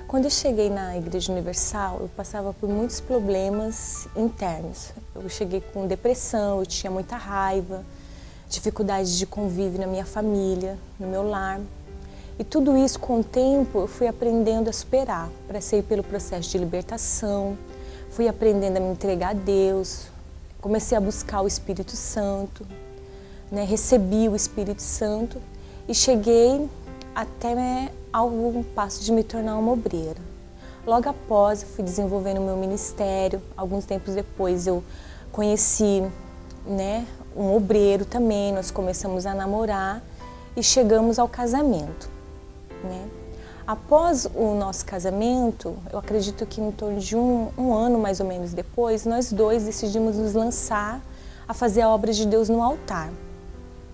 Quando eu cheguei na Igreja Universal, eu passava por muitos problemas internos. Eu cheguei com depressão, eu tinha muita raiva, dificuldade de convívio na minha família, no meu lar. E tudo isso, com o tempo, eu fui aprendendo a superar. Passei pelo processo de libertação, fui aprendendo a me entregar a Deus, comecei a buscar o Espírito Santo, né? Recebi o Espírito Santo e cheguei até ao passo de me tornar uma obreira. Logo após, eu fui desenvolvendo o meu ministério. Alguns tempos depois, eu conheci, né, um obreiro também. Nós começamos a namorar e chegamos ao casamento, né? Após o nosso casamento, eu acredito que em torno de um ano mais ou menos depois, nós dois decidimos nos lançar a fazer a obra de Deus no altar.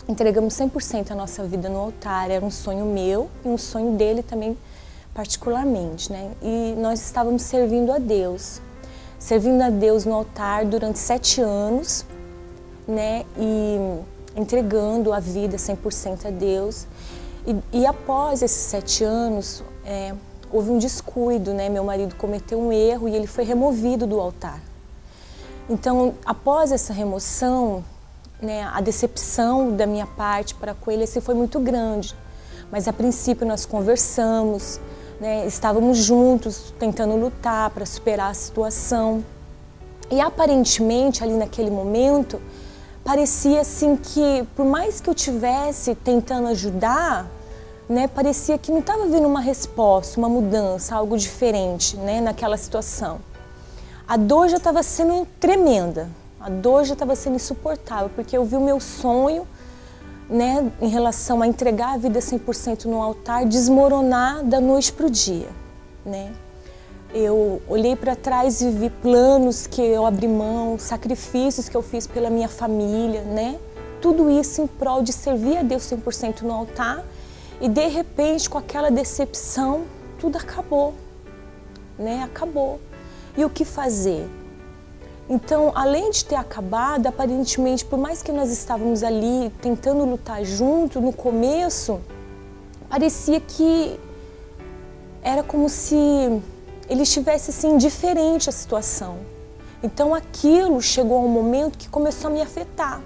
Entregamos 100% a nossa vida no altar. Era um sonho meu e um sonho dele também particularmente, né? E nós estávamos servindo a Deus no altar durante 7 anos, né? E entregando a vida 100% a Deus. E após esses 7 anos, houve um descuido, né? Meu marido cometeu um erro e ele foi removido do altar. Então, após essa remoção, né, a decepção da minha parte para com ele foi muito grande. Mas a princípio nós conversamos, né, estávamos juntos tentando lutar para superar a situação. E aparentemente ali naquele momento parecia assim que, por mais que eu tivesse tentando ajudar, né, parecia que não estava havendo uma resposta, uma mudança, algo diferente, né, naquela situação. A dor já estava sendo tremenda. A dor já estava sendo insuportável, porque eu vi o meu sonho, né, em relação a entregar a vida 100% no altar, desmoronar da noite para o dia, né? Eu olhei para trás e vi planos que eu abri mão, sacrifícios que eu fiz pela minha família, né? Tudo isso em prol de servir a Deus 100% no altar, e de repente, com aquela decepção, tudo acabou, né? Acabou. E o que fazer? Então, além de ter acabado, aparentemente, por mais que nós estávamos ali tentando lutar junto, no começo, parecia que era como se ele estivesse assim, indiferente à situação. Então, aquilo chegou a um momento que começou a me afetar,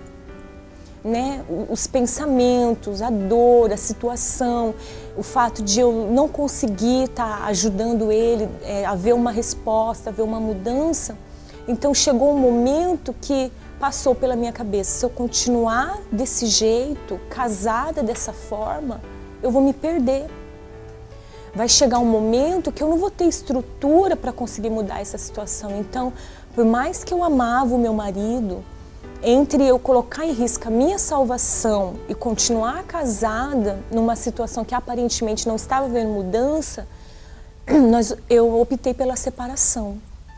né? Os pensamentos, a dor, a situação, o fato de eu não conseguir estar ajudando ele a ver uma resposta, a ver uma mudança. Então chegou um momento que passou pela minha cabeça: se eu continuar desse jeito, casada dessa forma, eu vou me perder. Vai chegar um momento que eu não vou ter estrutura para conseguir mudar essa situação. Então, por mais que eu amava o meu marido, entre eu colocar em risco a minha salvação e continuar casada numa situação que aparentemente não estava vendo mudança, eu optei pela separação.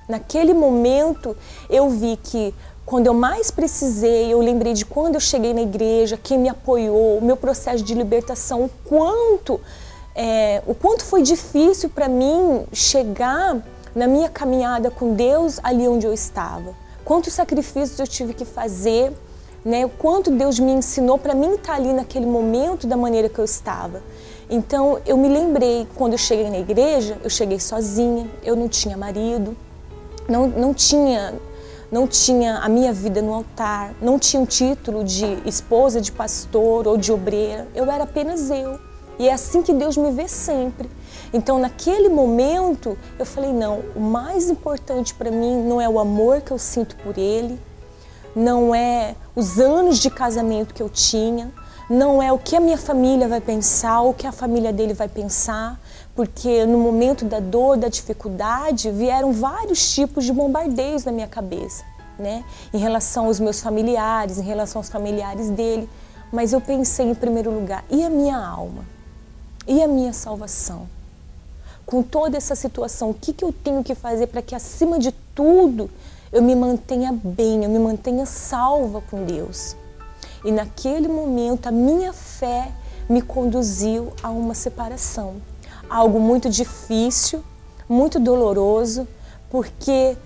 Naquele momento, eu vi que quando eu mais precisei, eu lembrei de quando eu cheguei na igreja, quem me apoiou, o meu processo de libertação, o quanto foi difícil para mim chegar na minha caminhada com Deus ali onde eu estava. Quantos sacrifícios eu tive que fazer, né? O quanto Deus me ensinou para mim estar ali naquele momento da maneira que eu estava. Então, eu me lembrei, quando eu cheguei na igreja, eu cheguei sozinha, eu não tinha marido, não tinha a minha vida no altar, não tinha um título de esposa, de pastor ou de obreira, eu era apenas eu. E é assim que Deus me vê sempre. Então, naquele momento, eu falei, não, o mais importante para mim não é o amor que eu sinto por ele, não é os anos de casamento que eu tinha, não é o que a minha família vai pensar, ou o que a família dele vai pensar, porque no momento da dor, da dificuldade, vieram vários tipos de bombardeios na minha cabeça, né? Em relação aos meus familiares, em relação aos familiares dele. Mas eu pensei em primeiro lugar, e a minha alma? E a minha salvação? Com toda essa situação, o que eu tenho que fazer para que, acima de tudo, eu me mantenha bem, eu me mantenha salva com Deus? E naquele momento, a minha fé me conduziu a uma separação. Algo muito difícil, muito doloroso, porque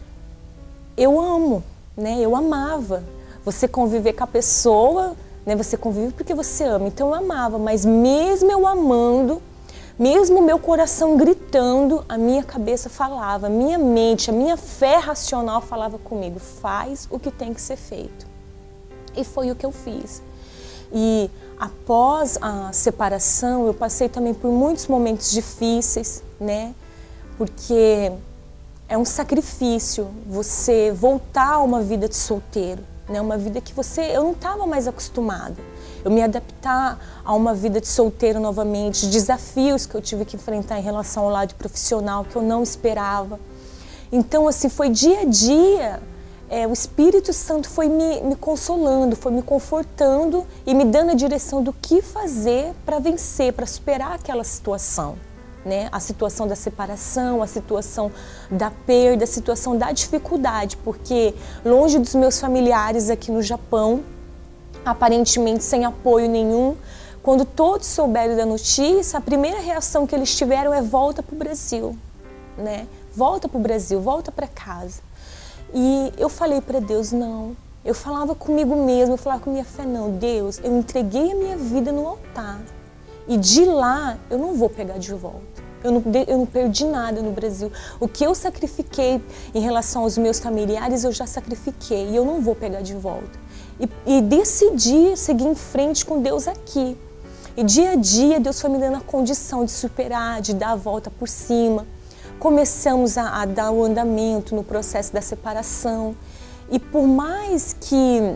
eu amo, né? Eu amava. Você conviver com a pessoa, né? Você convive porque você ama. Então eu amava, mas mesmo eu amando, mesmo o meu coração gritando, a minha cabeça falava, a minha mente, a minha fé racional falava comigo, faz o que tem que ser feito. E foi o que eu fiz. E após a separação, eu passei também por muitos momentos difíceis, né? Porque é um sacrifício você voltar a uma vida de solteiro, né? Uma vida que eu não estava mais acostumada. Eu me adaptar a uma vida de solteiro novamente, desafios que eu tive que enfrentar em relação ao lado profissional que eu não esperava. Então, assim, foi dia a dia, o Espírito Santo foi me consolando, foi me confortando e me dando a direção do que fazer para vencer, para superar aquela situação. Né? A situação da separação, a situação da perda, a situação da dificuldade, porque longe dos meus familiares aqui no Japão, aparentemente sem apoio nenhum, quando todos souberam da notícia, a primeira reação que eles tiveram é volta para o Brasil, né? Volta para o Brasil, volta para casa. E eu falei para Deus, não. Eu falava comigo mesma, eu falava com minha fé, não, Deus, eu entreguei a minha vida no altar. E de lá, eu não vou pegar de volta. Eu não perdi nada no Brasil. O que eu sacrifiquei em relação aos meus familiares, eu já sacrifiquei. E eu não vou pegar de volta. E decidi seguir em frente com Deus aqui. E dia a dia, Deus foi me dando a condição de superar, de dar a volta por cima. Começamos a dar o andamento no processo da separação. E por mais que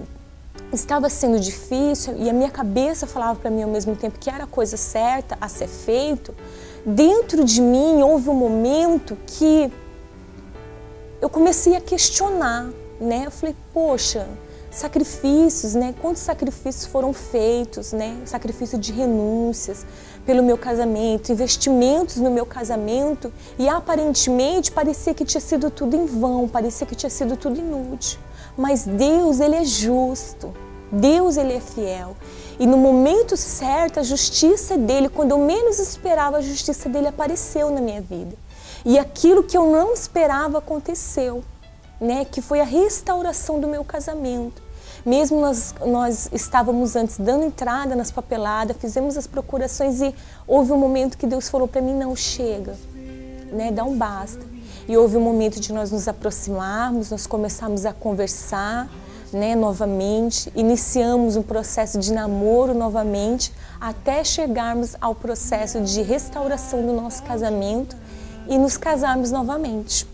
estava sendo difícil e a minha cabeça falava para mim ao mesmo tempo que era a coisa certa a ser feito, dentro de mim houve um momento que eu comecei a questionar, né? Eu falei, poxa, sacrifícios, né? Quantos sacrifícios foram feitos, né? Sacrifício de renúncias pelo meu casamento, investimentos no meu casamento e aparentemente parecia que tinha sido tudo em vão, parecia que tinha sido tudo inútil. Mas Deus, Ele é justo, Deus, Ele é fiel. E no momento certo, a justiça dEle, quando eu menos esperava, a justiça dEle apareceu na minha vida. E aquilo que eu não esperava aconteceu, né? Que foi a restauração do meu casamento. Mesmo nós estávamos antes dando entrada nas papeladas, fizemos as procurações e houve um momento que Deus falou para mim, não, chega, né? Dá um basta. E houve um momento de nós nos aproximarmos, nós começamos a conversar, né, novamente, iniciamos um processo de namoro novamente, até chegarmos ao processo de restauração do nosso casamento e nos casarmos novamente.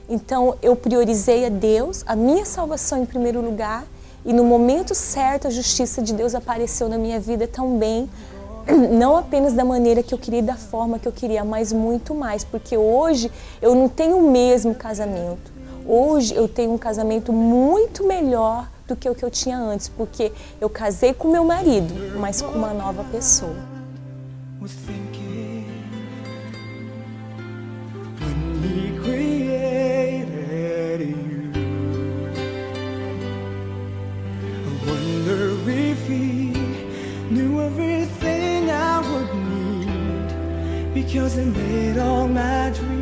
Então eu priorizei a Deus, a minha salvação em primeiro lugar, e no momento certo a justiça de Deus apareceu na minha vida também, não apenas da maneira que eu queria e da forma que eu queria, mas muito mais, porque hoje eu não tenho o mesmo casamento. Hoje eu tenho um casamento muito melhor do que o que eu tinha antes, porque eu casei com meu marido, mas com uma nova pessoa. Because it made all my dreams